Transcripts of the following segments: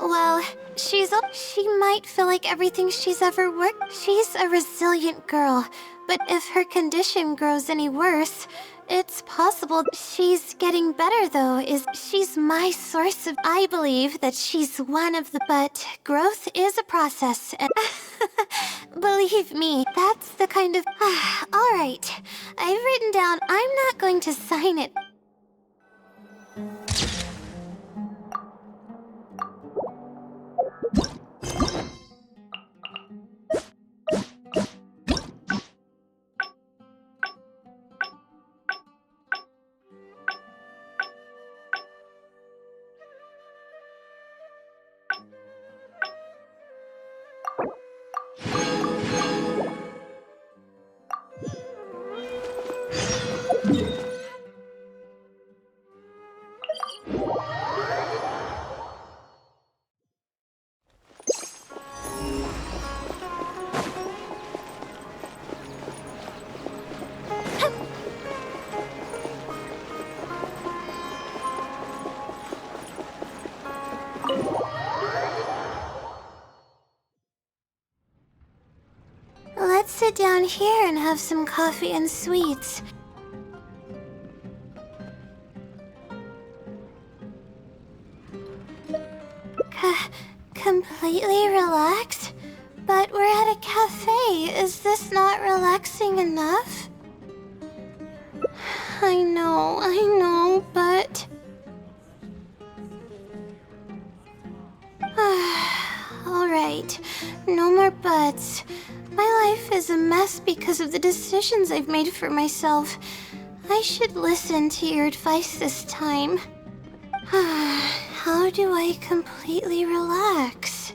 Well, she might feel like everything she's ever worked. She's a resilient girl, but if her condition grows any worse, it's possible she's getting better, though. She's my source of... I believe that she's one of the... But growth is a process, and... Believe me, that's the kind of... Alright, I've written down... I'm not going to sign it. Let's sit down here and have some coffee and sweets. Completely relaxed? But we're at a cafe. Is this not relaxing enough? I know, but... Alright, no more buts. My life is a mess because of the decisions I've made for myself. I should listen to your advice this time. How do I completely relax?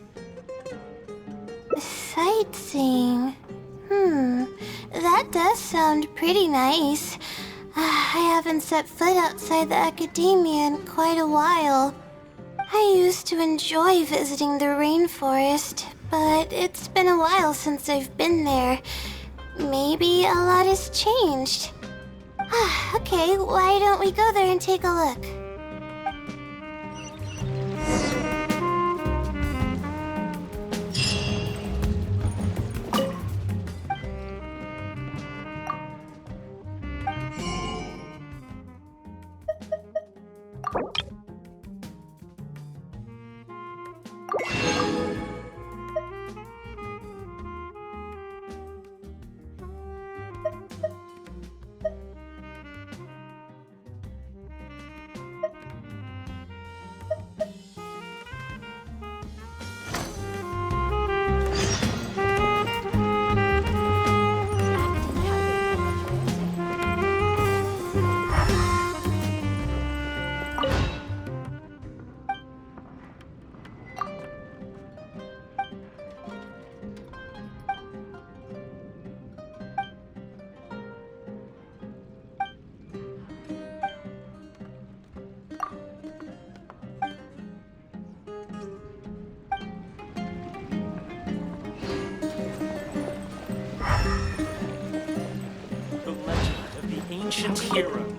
Sightseeing. That does sound pretty nice. I haven't set foot outside the academia in quite a while. I used to enjoy visiting the rainforest, but it's been a while since I've been there. Maybe a lot has changed. Okay, why don't we go there and take a look? Ancient heroes.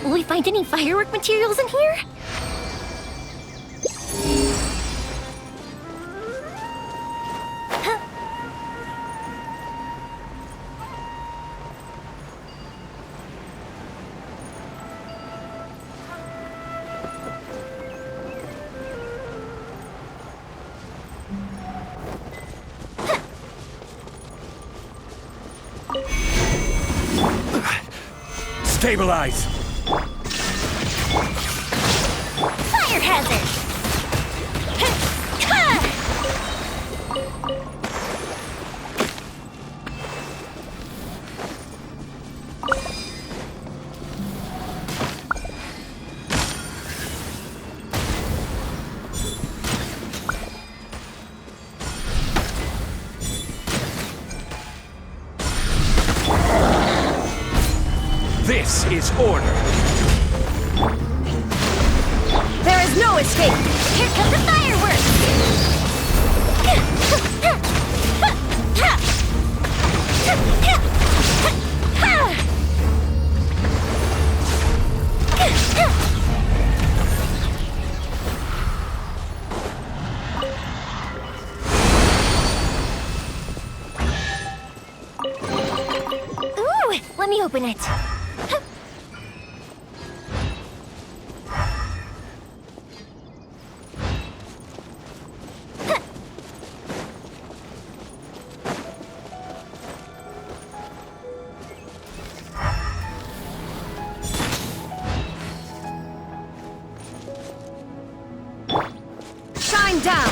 Will we find any firework materials in here? Stabilize! Fire hazard! This is order. There is no escape! Here come the fireworks! Ooh! Let me open it. Shine down!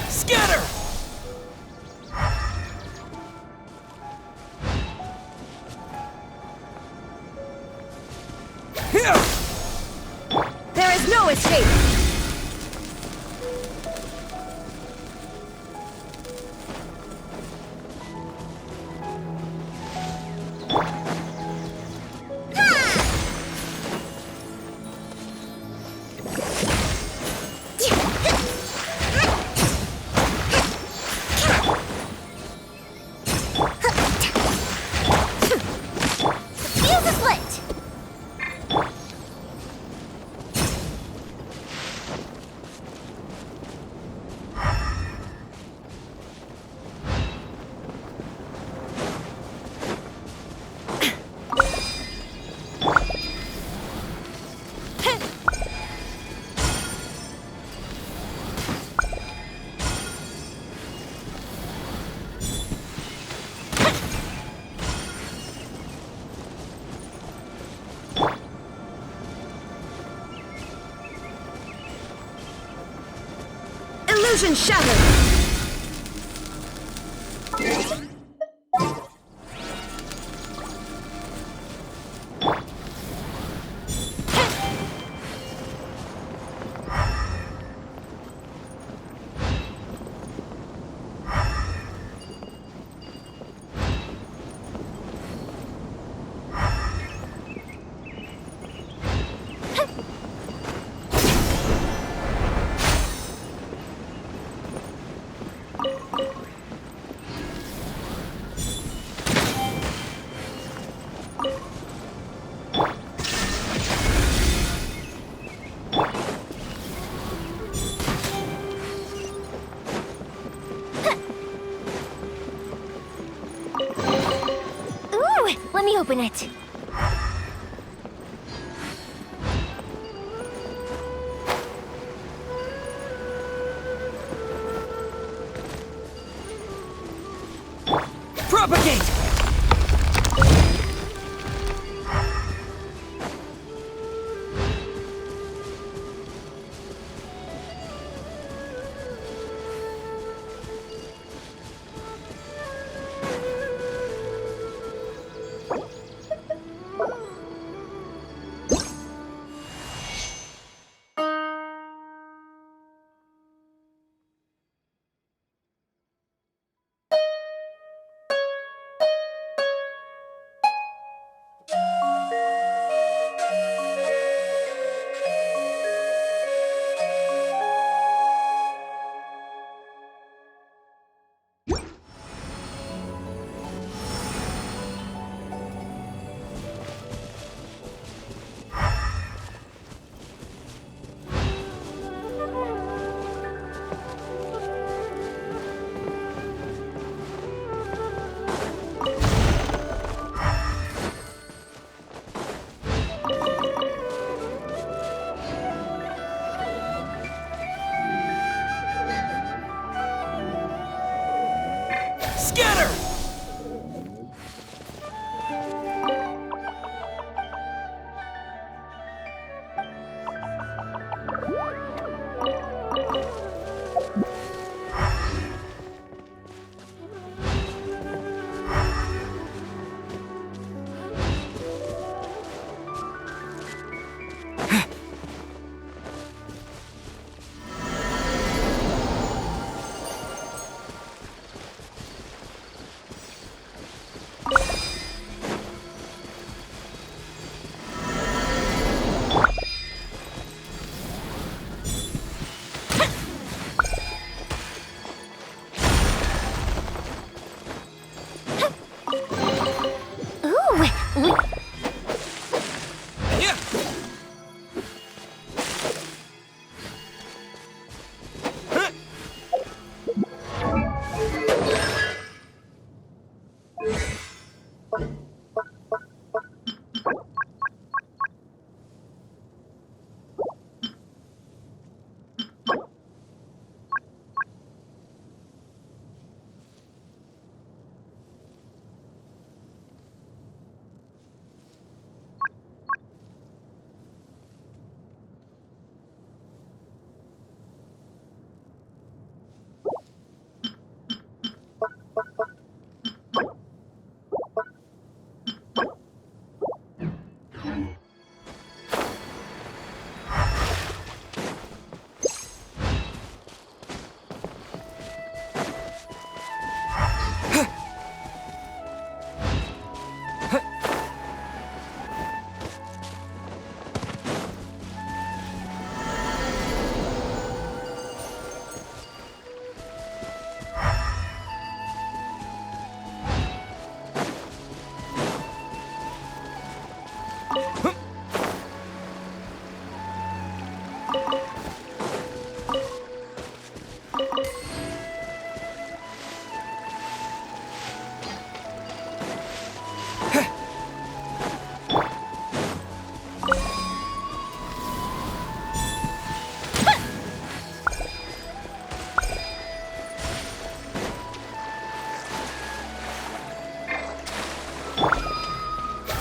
Scatter! Here! There is no escape! Fuse is lit! Illusion shattered! open it. Propagate! Scatter!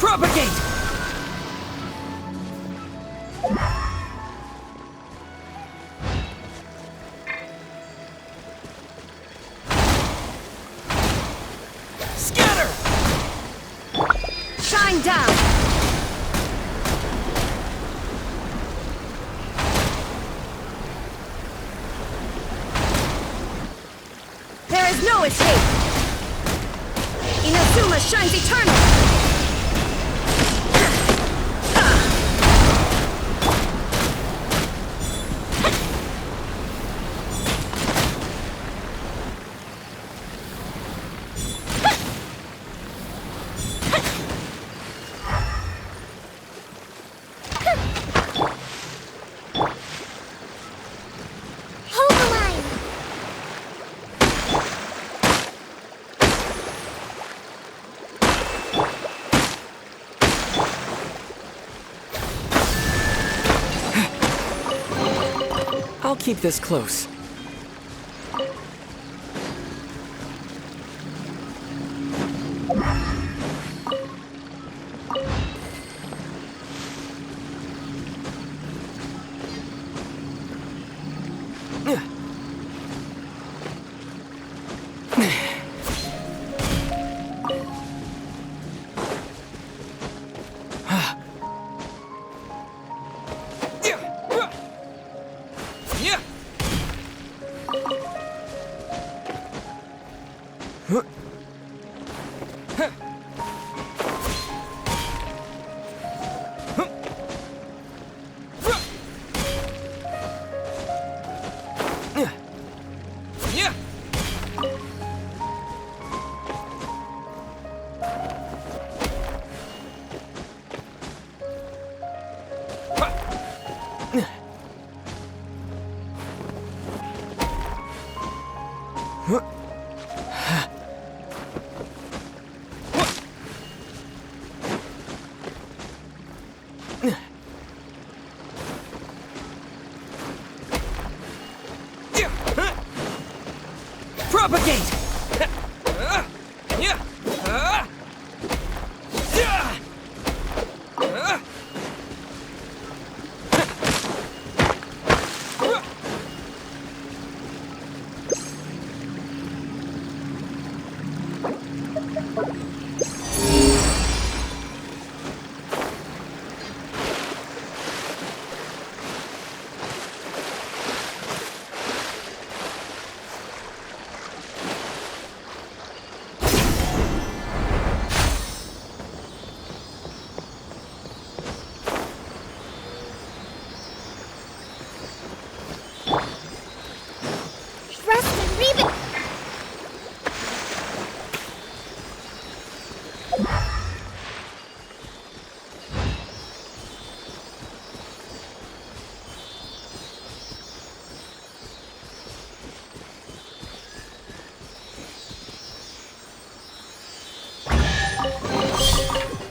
Propagate! Scatter! Shine down! There is no escape! Inazuma shines eternal! I'll keep this close. Propagate!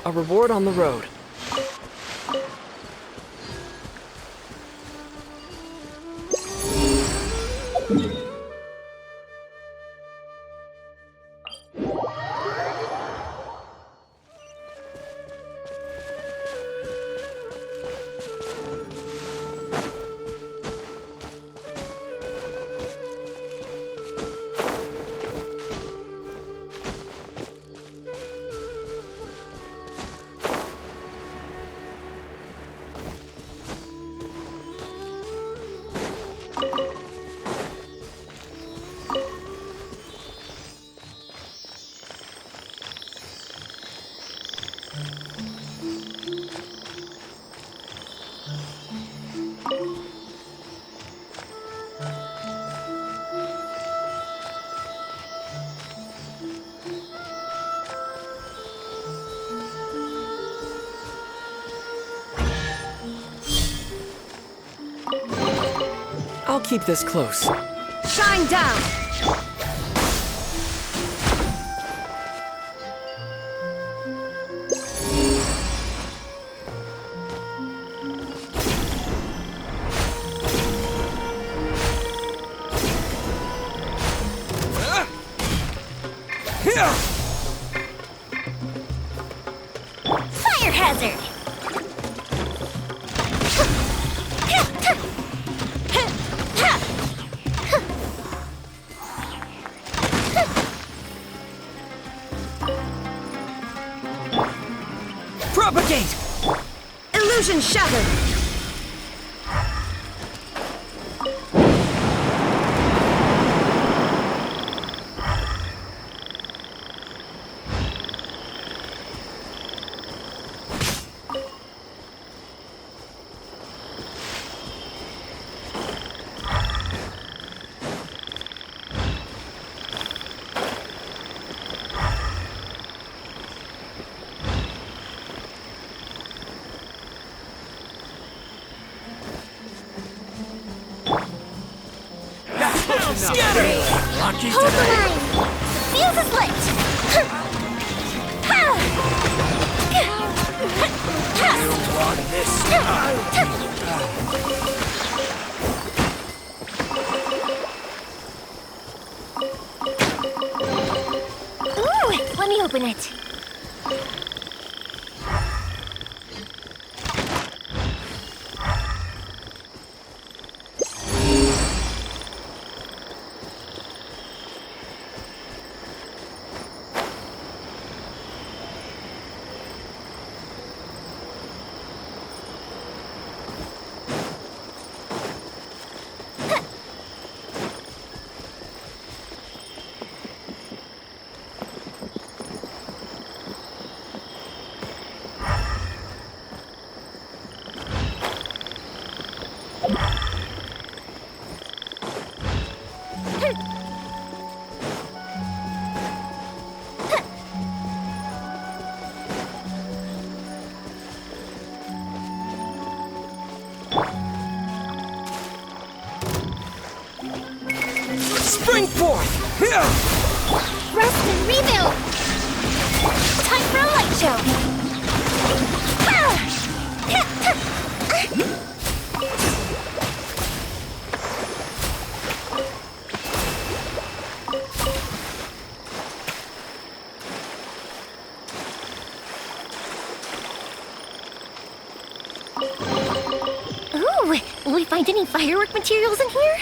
A reward on the road. I'll keep this close. Shine down! Fire hazard! Propagate! Illusion shattered! Scatter! Hold the line! The fuse is lit! Rest and rebuild! Time for a light show! Ooh, will we find any firework materials in here?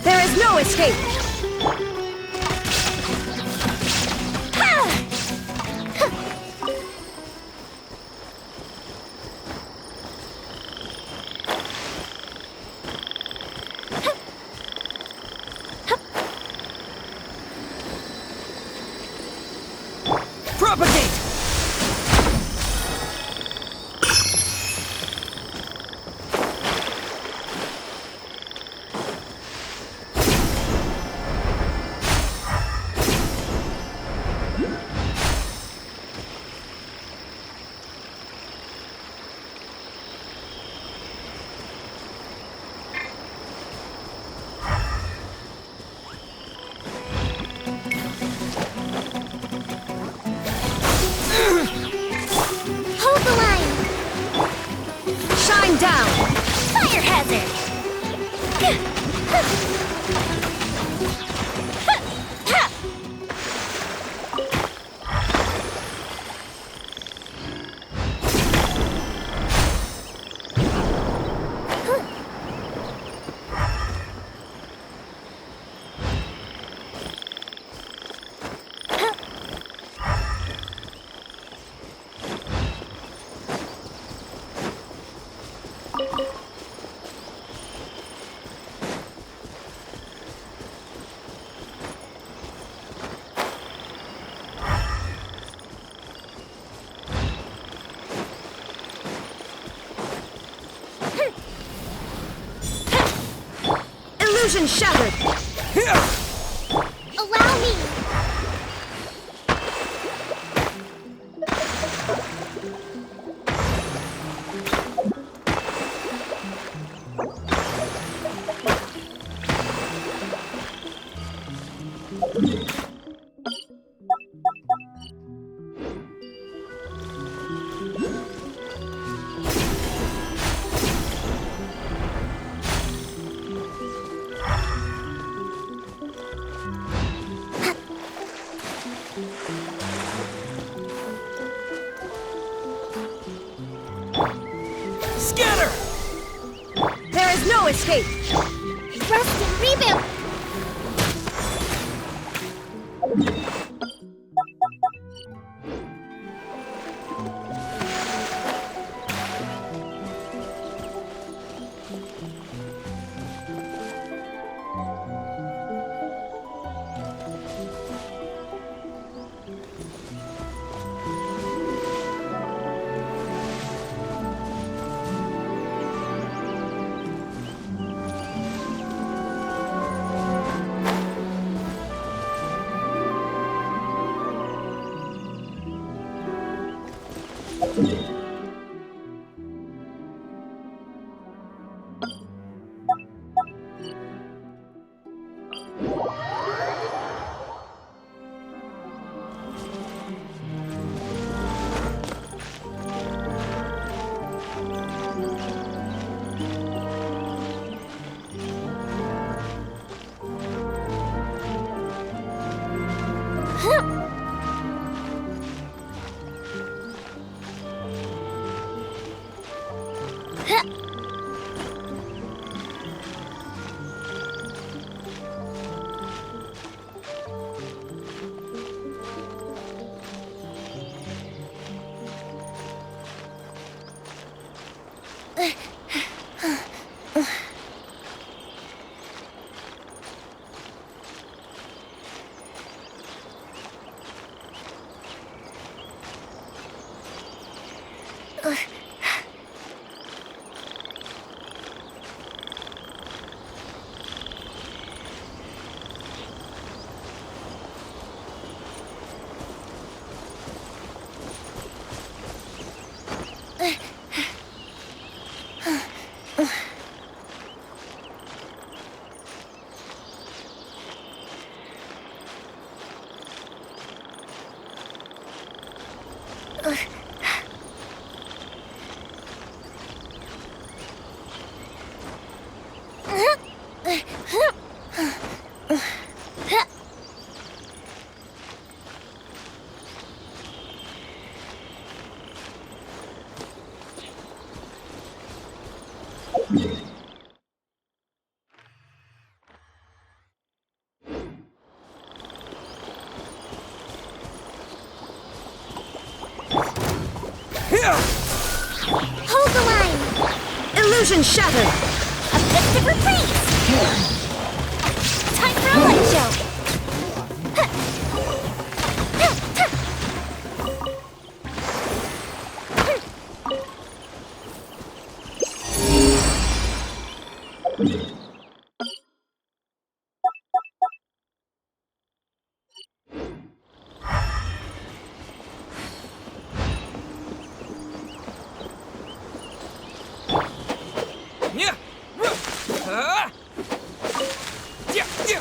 There is no escape! Propagate! Hold the line! Shine down! Fire hazard! Illusion shattered! Allow me! Scatter! There is no escape! Rest and rebuild! Hold the line! Illusion shattered! Objective reprieve! Time for a light show! Не! А! Где? Где?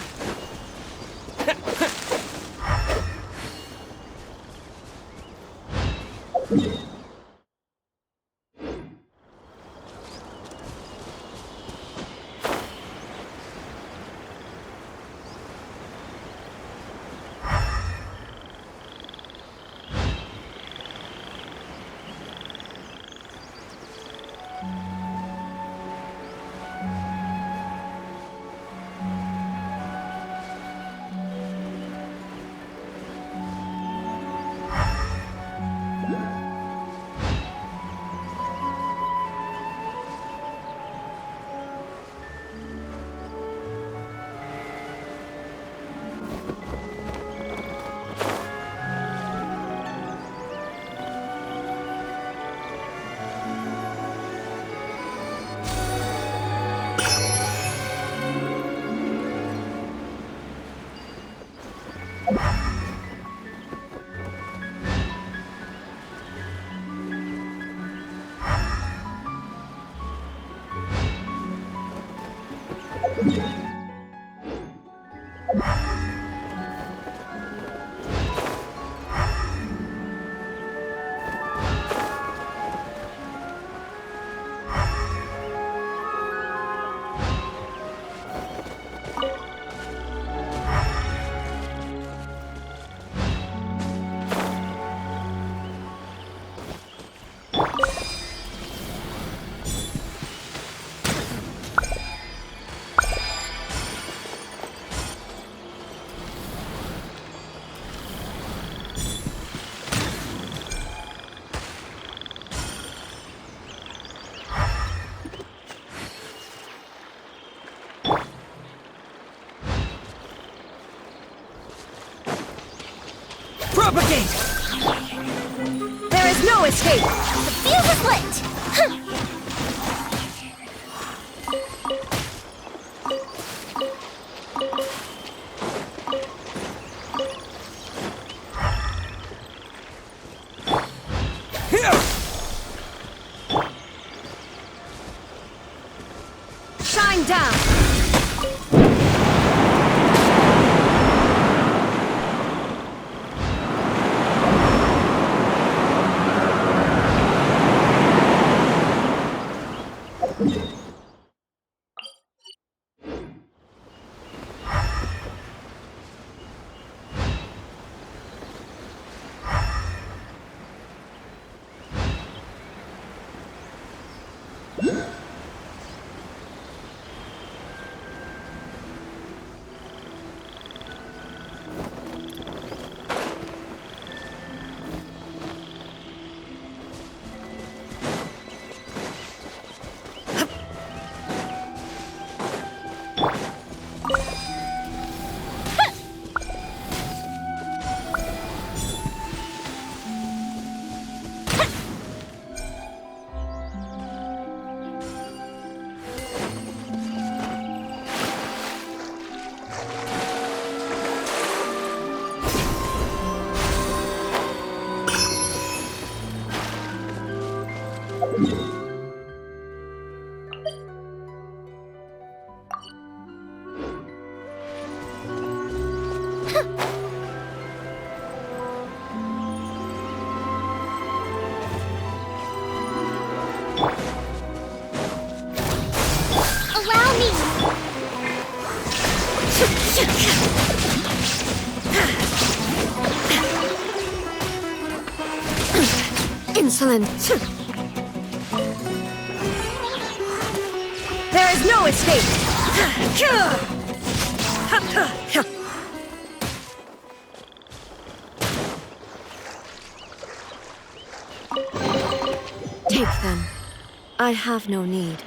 Propagate! There is no escape! The fuse is lit! Huh. Shine down! Allow me! Insolent. There is no escape. Take them. I have no need.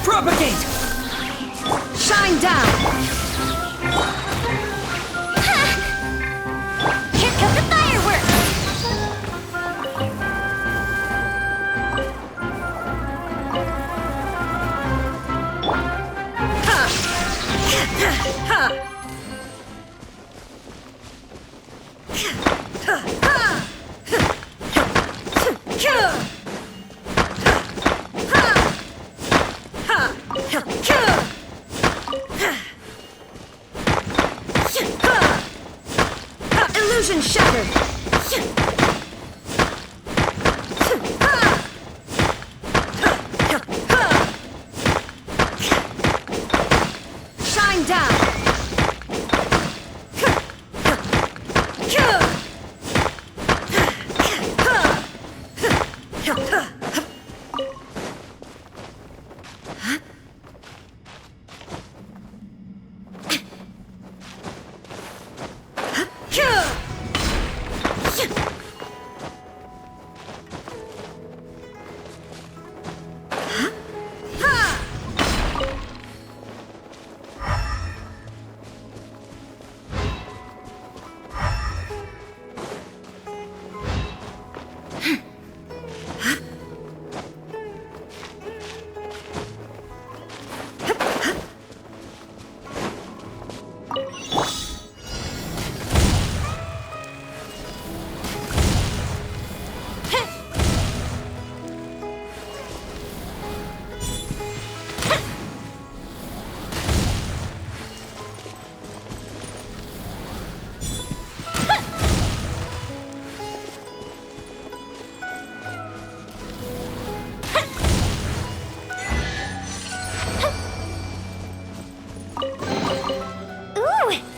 Propagate! Shine down! Here come the fireworks! Illusion shattered! Shine down!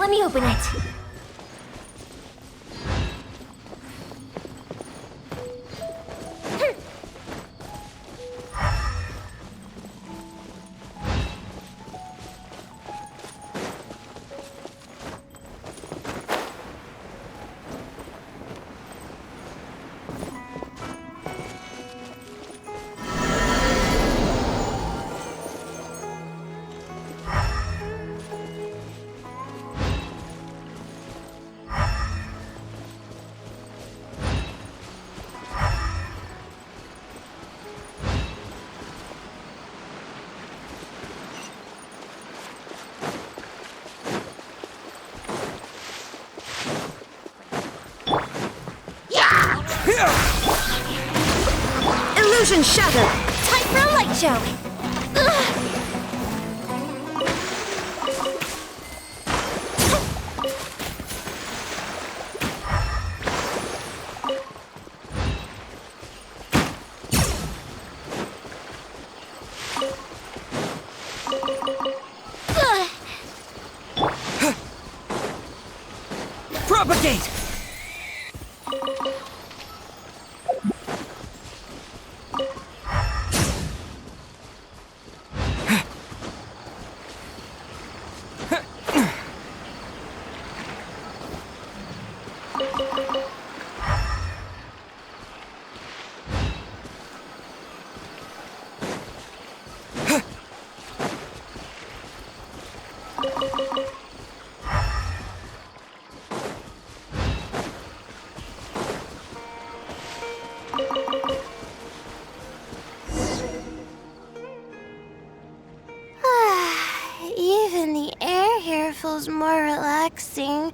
Let me open it. Illusion shattered! Time for a light show. Propagate! Even the air here feels more relaxing.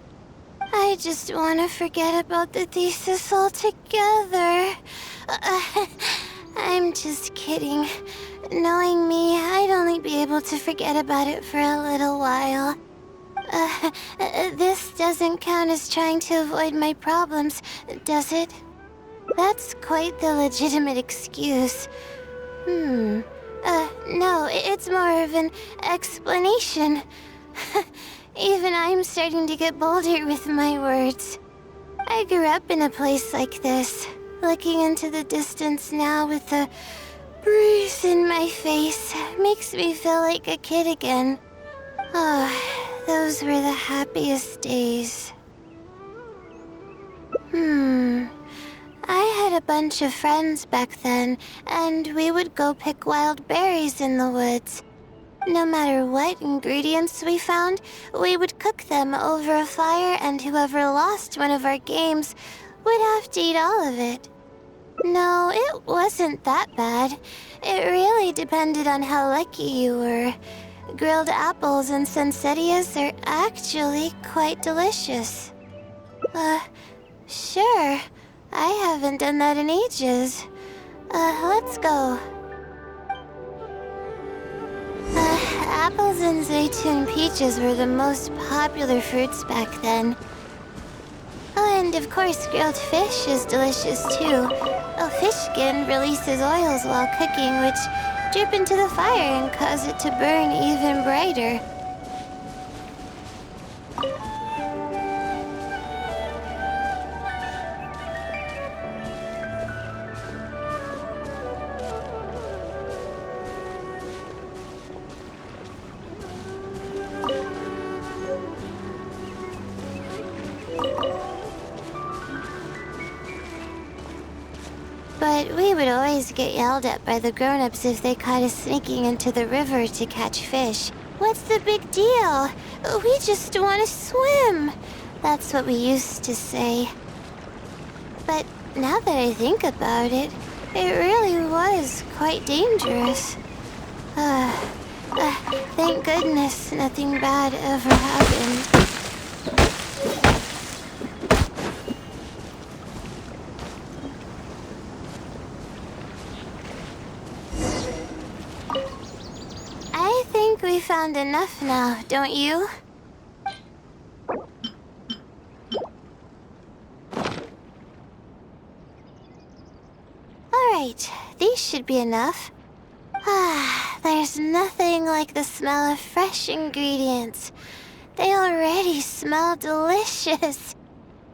I just want to forget about the thesis altogether. I'm just kidding. Knowing me, I'd only be able to forget about it for a little while. This doesn't count as trying to avoid my problems, does it? That's quite the legitimate excuse. No, it's more of an explanation. Even I'm starting to get bolder with my words. I grew up in a place like this, looking into the distance now with the breeze in my face makes me feel like a kid again. Oh, those were the happiest days. I had a bunch of friends back then, and we would go pick wild berries in the woods. No matter what ingredients we found, we would cook them over a fire, and whoever lost one of our games would have to eat all of it. No, it wasn't that bad. It really depended on how lucky you were. Grilled apples and sunsettias are actually quite delicious. Sure. I haven't done that in ages. Let's go. Apples and zaytun peaches were the most popular fruits back then. Oh, and of course grilled fish is delicious too. A fish skin releases oils while cooking which drip into the fire and cause it to burn even brighter. But we would always get yelled at by the grown-ups if they caught us sneaking into the river to catch fish. What's the big deal? We just want to swim. That's what we used to say. But now that I think about it, it really was quite dangerous. Thank goodness nothing bad ever happened. I think we found enough now, don't you? Alright, these should be enough. There's nothing like the smell of fresh ingredients. They already smell delicious.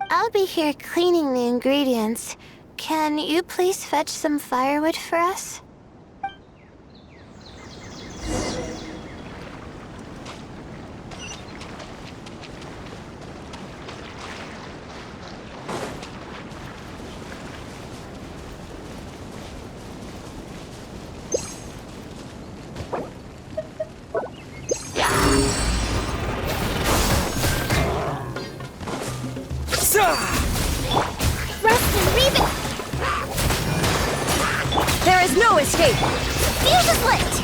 I'll be here cleaning the ingredients. Can you please fetch some firewood for us? There is no escape! Fuse is lit!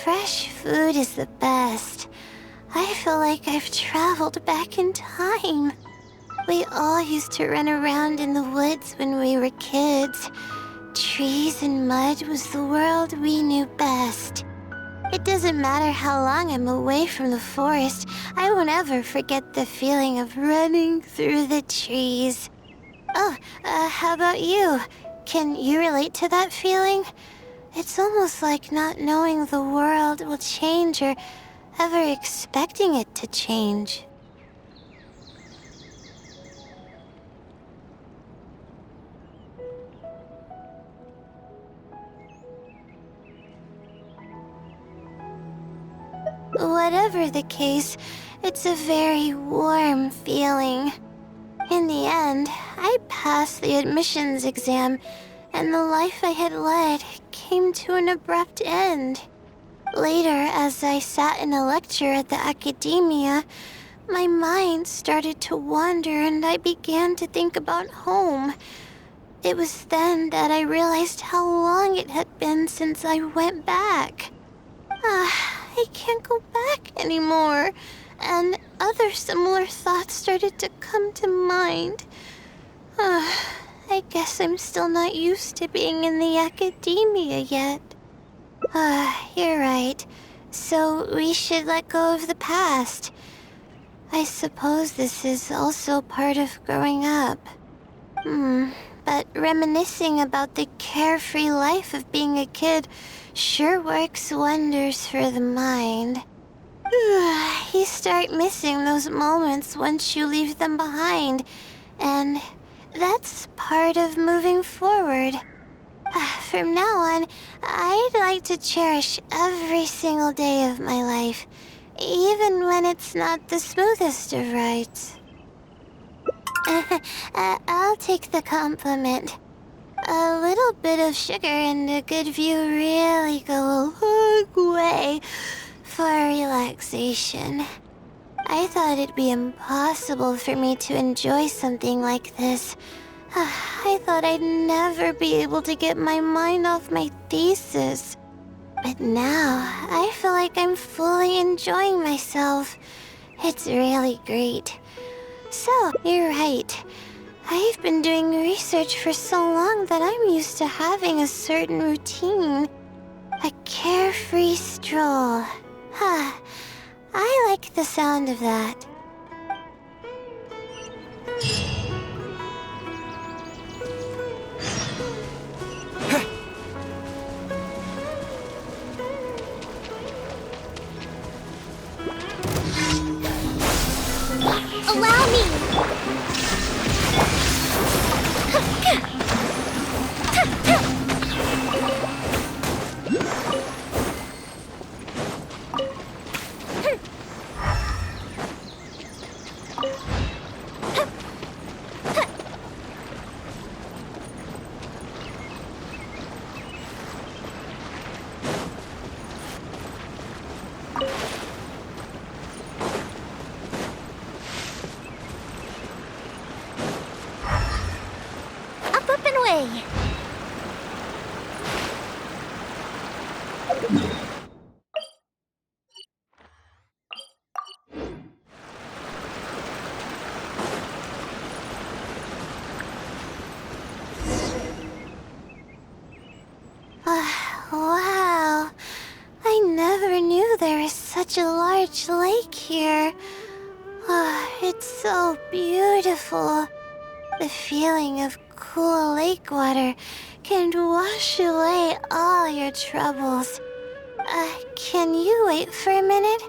Fresh food is the best. I feel like I've traveled back in time. We all used to run around in the woods when we were kids. Trees and mud was the world we knew best. It doesn't matter how long I'm away from the forest, I won't ever forget the feeling of running through the trees. Oh, how about you? Can you relate to that feeling? It's almost like not knowing the world will change or ever expecting it to change. Whatever the case, it's a very warm feeling. In the end, I passed the admissions exam, and the life I had led came to an abrupt end. Later, as I sat in a lecture at the academia, my mind started to wander and I began to think about home. It was then that I realized how long it had been since I went back. I can't go back anymore, and other similar thoughts started to come to mind. I guess I'm still not used to being in the academia yet. You're right. So we should let go of the past. I suppose this is also part of growing up. But reminiscing about the carefree life of being a kid sure works wonders for the mind. You start missing those moments once you leave them behind, and that's part of moving forward. From now on, I'd like to cherish every single day of my life, even when it's not the smoothest of rides. I'll take the compliment. A little bit of sugar and a good view really go a long way for relaxation. I thought it'd be impossible for me to enjoy something like this. I thought I'd never be able to get my mind off my thesis. But now, I feel like I'm fully enjoying myself. It's really great. So, you're right. I've been doing research for so long that I'm used to having a certain routine. A carefree stroll. I like the sound of that. way. Wow. I never knew there was such a large lake here. It's so beautiful. The feeling of cool lake water can wash away all your troubles. Can you wait for a minute?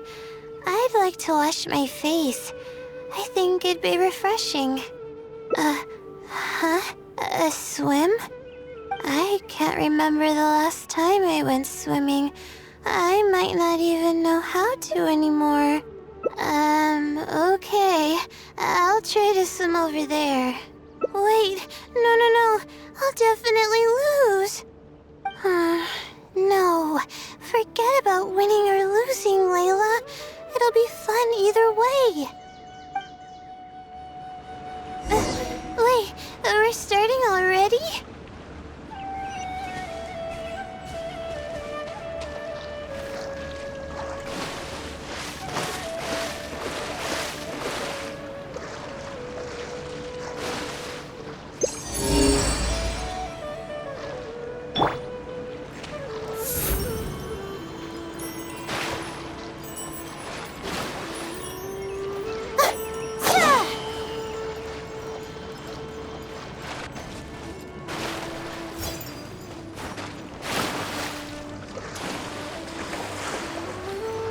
I'd like to wash my face. I think it'd be refreshing. A swim? I can't remember the last time I went swimming. I might not even know how to anymore. Okay. I'll try to swim over there. Wait, no. I'll definitely lose. No. Forget about winning or losing, Layla. It'll be fun either way. Wait, we're starting already?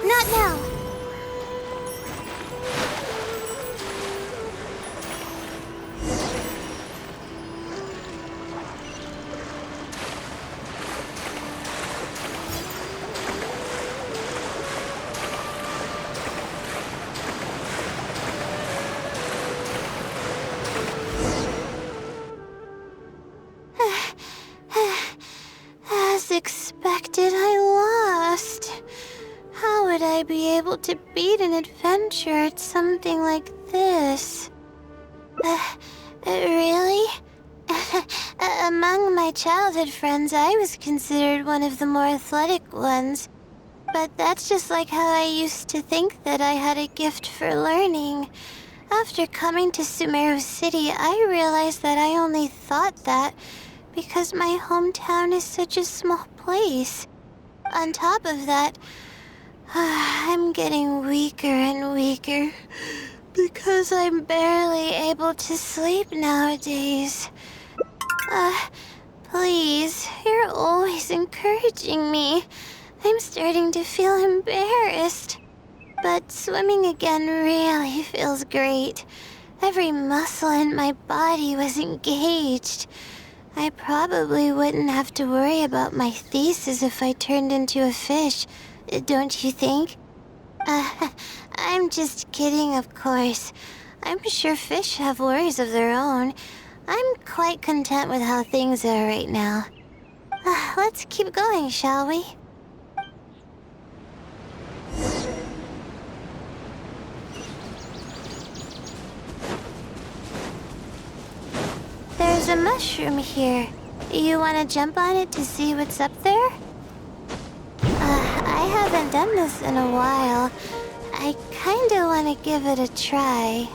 Not now. As expected, I lost. How would I be able to beat an adventure at something like this? Really? Among my childhood friends, I was considered one of the more athletic ones. But that's just like how I used to think that I had a gift for learning. After coming to Sumeru City, I realized that I only thought that because my hometown is such a small place. On top of that, I'm getting weaker and weaker because I'm barely able to sleep nowadays. Please, you're always encouraging me. I'm starting to feel embarrassed. But swimming again really feels great. Every muscle in my body was engaged. I probably wouldn't have to worry about my thesis if I turned into a fish, don't you think? I'm just kidding, of course. I'm sure fish have worries of their own. I'm quite content with how things are right now. Let's keep going, shall we? There's a mushroom here. You want to jump on it to see what's up there? I haven't done this in a while. I kinda want to give it a try.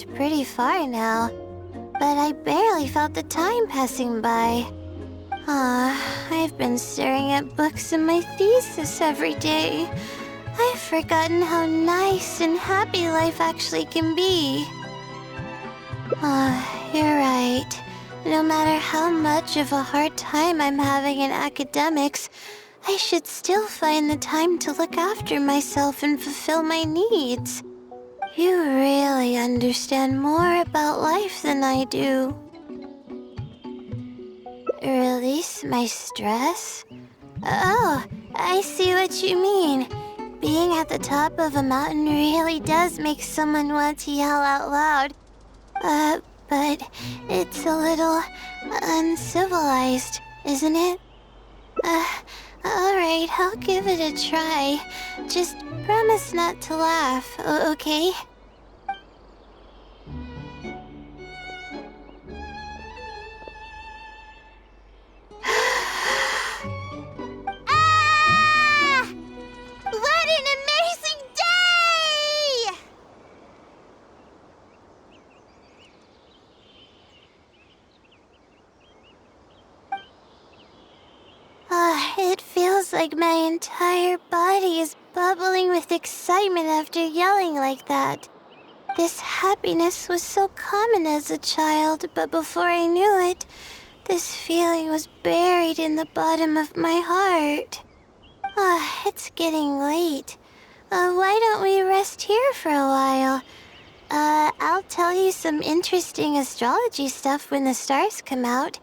walked pretty far now, but I barely felt the time passing by. I've been staring at books in my thesis every day. I've forgotten how nice and happy life actually can be. You're right. No matter how much of a hard time I'm having in academics, I should still find the time to look after myself and fulfill my needs. You really understand more about life than I do. Release my stress? Oh, I see what you mean. Being at the top of a mountain really does make someone want to yell out loud. But it's a little uncivilized, isn't it? Alright, I'll give it a try. Just promise not to laugh, okay? Ah! What an amazing day! It feels like my entire body is bubbling with excitement after yelling like that. This happiness was so common as a child, but before I knew it, this feeling was buried in the bottom of my heart. It's getting late. Why don't we rest here for a while? I'll tell you some interesting astrology stuff when the stars come out.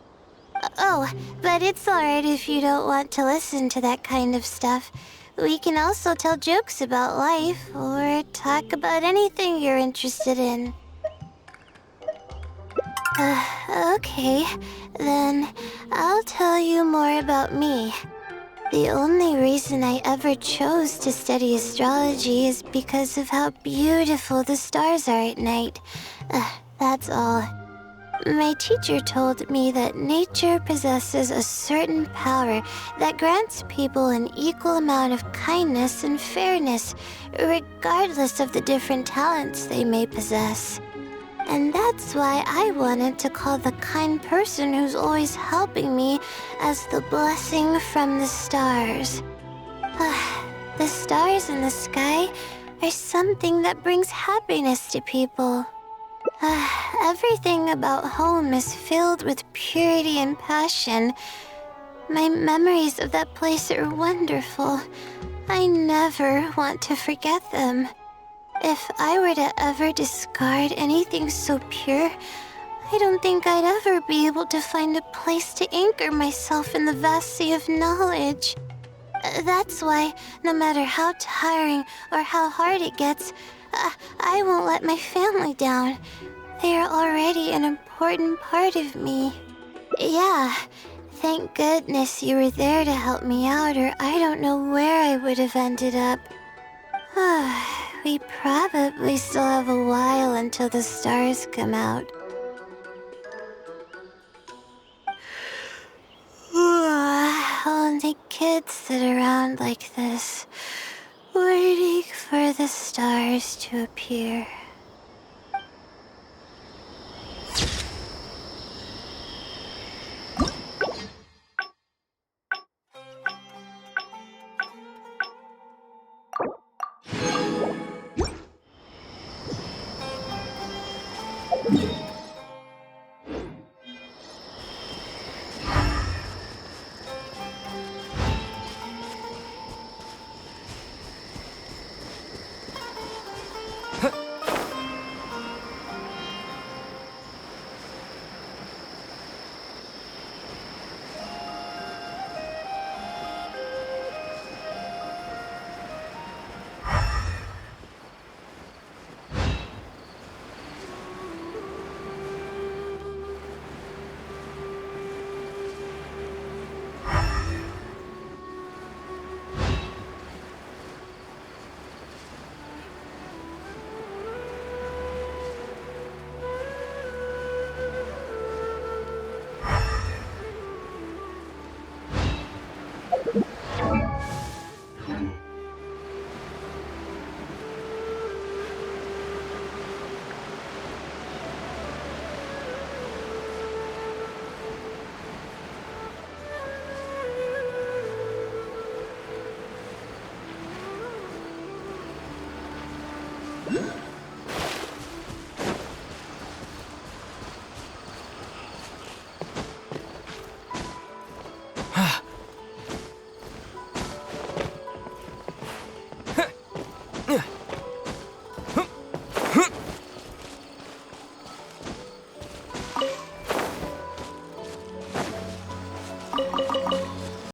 Oh, but it's alright if you don't want to listen to that kind of stuff. We can also tell jokes about life, or talk about anything you're interested in. Okay, then I'll tell you more about me. The only reason I ever chose to study astrology is because of how beautiful the stars are at night. That's all. My teacher told me that nature possesses a certain power that grants people an equal amount of kindness and fairness, regardless of the different talents they may possess. And that's why I wanted to call the kind person who's always helping me as the blessing from the stars. The stars in the sky are something that brings happiness to people. Everything about home is filled with purity and passion. My memories of that place are wonderful. I never want to forget them. If I were to ever discard anything so pure, I don't think I'd ever be able to find a place to anchor myself in the vast sea of knowledge. That's why, no matter how tiring or how hard it gets, I won't let my family down. They are already an important part of me. Yeah, thank goodness you were there to help me out, or I don't know where I would have ended up. We probably still have a while until the stars come out. Only kids sit around like this, waiting for the stars to appear.